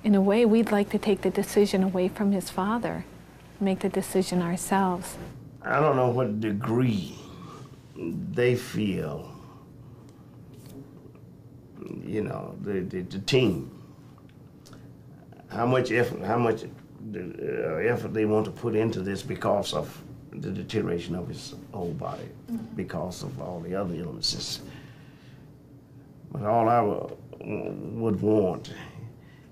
in a way, we'd like to take the decision away from his father, make the decision ourselves. I don't know what degree they feel, you know, the team, how much effort they want to put into this because of the deterioration of his whole body, because of all the other illnesses. But all I would want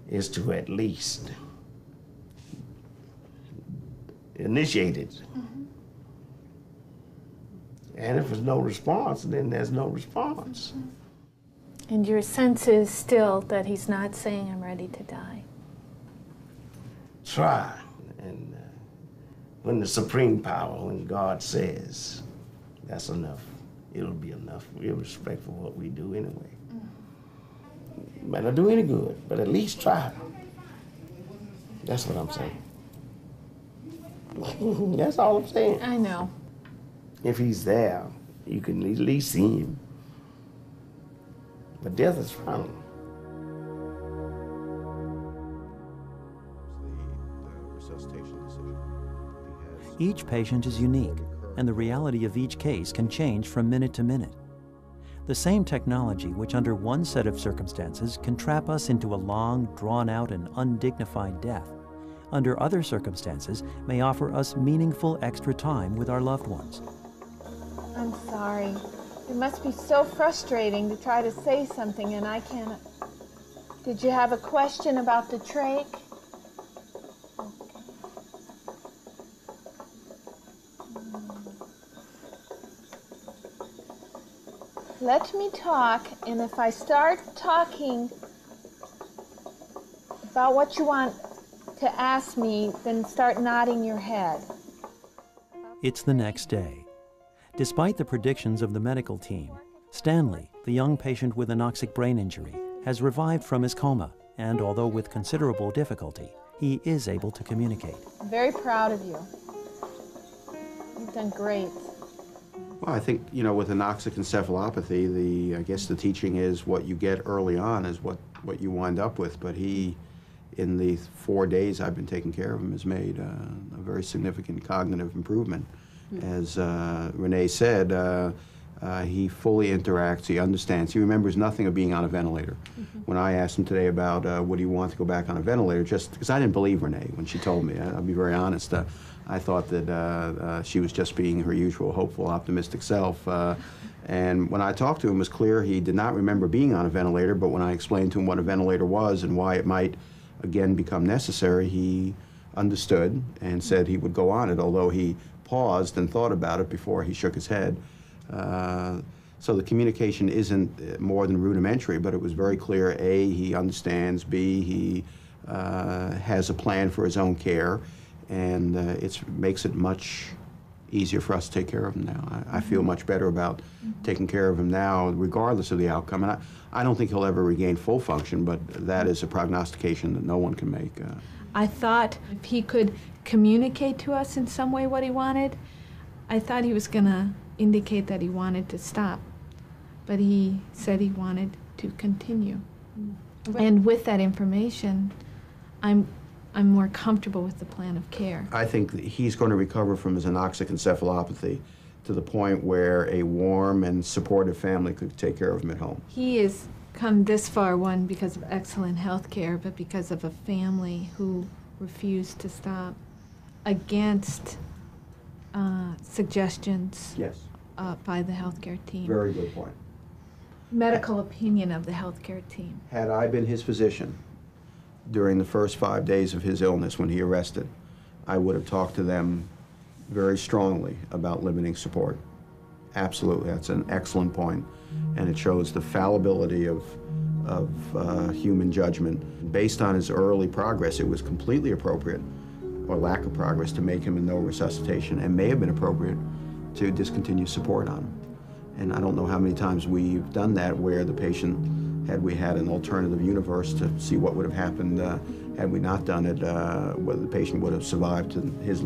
is to at least initiate it. And if there's no response, then there's no response. And your sense is still that he's not saying, "I'm ready to die"? Try. And when the supreme power, when God says, that's enough, it'll be enough, irrespective of what we do anyway. Might not do any good, but at least try. That's what I'm saying. That's all I'm saying. I know. If he's there, you can at least see him. But death is final. Each patient is unique, and the reality of each case can change from minute to minute. The same technology which under one set of circumstances can trap us into a long, drawn-out, and undignified death, under other circumstances may offer us meaningful extra time with our loved ones. I'm sorry. It must be so frustrating to try to say something and I can't. Did you have a question about the trach? Let me talk, and if I start talking about what you want to ask me, then start nodding your head. It's the next day. Despite the predictions of the medical team, Stanley, the young patient with anoxic brain injury, has revived from his coma, and although with considerable difficulty, he is able to communicate. I'm very proud of you. You've done great. Well, I think, you know, with anoxic encephalopathy, I guess the teaching is what you get early on is what you wind up with. But he, in the 4 days I've been taking care of him, has made a very significant cognitive improvement. As Renee said, he fully interacts, he understands, he remembers nothing of being on a ventilator. When I asked him today about would he want to go back on a ventilator, just because I didn't believe Renee when she told me, I'll be very honest. I thought that she was just being her usual hopeful, optimistic self. And when I talked to him, it was clear he did not remember being on a ventilator, but when I explained to him what a ventilator was and why it might again become necessary, he understood and said he would go on it, although he paused and thought about it before he shook his head. So the communication isn't more than rudimentary, but it was very clear, A, he understands, B, he has a plan for his own care, and it makes it much easier for us to take care of him now. I feel much better about taking care of him now, regardless of the outcome. And I don't think he'll ever regain full function, but that is a prognostication that no one can make. I thought if he could communicate to us in some way what he wanted, I thought he was going to indicate that he wanted to stop. But he said he wanted to continue. And with that information, I'm more comfortable with the plan of care. I think that he's going to recover from his anoxic encephalopathy to the point where a warm and supportive family could take care of him at home. He has come this far, one, because of excellent health care, but because of a family who refused to stop against suggestions Yes. by the healthcare team. Very good point. Medical opinion of the healthcare team. Had I been his physician during the first 5 days of his illness when he arrested, I would have talked to them very strongly about limiting support. Absolutely, that's an excellent point, and it shows the fallibility of human judgment. Based on his early progress, it was completely appropriate, or lack of progress, to make him a no resuscitation, and may have been appropriate to discontinue support on him. And I don't know how many times we've done that where the patient, had we had an alternative universe to see what would have happened had we not done it, whether the patient would have survived to his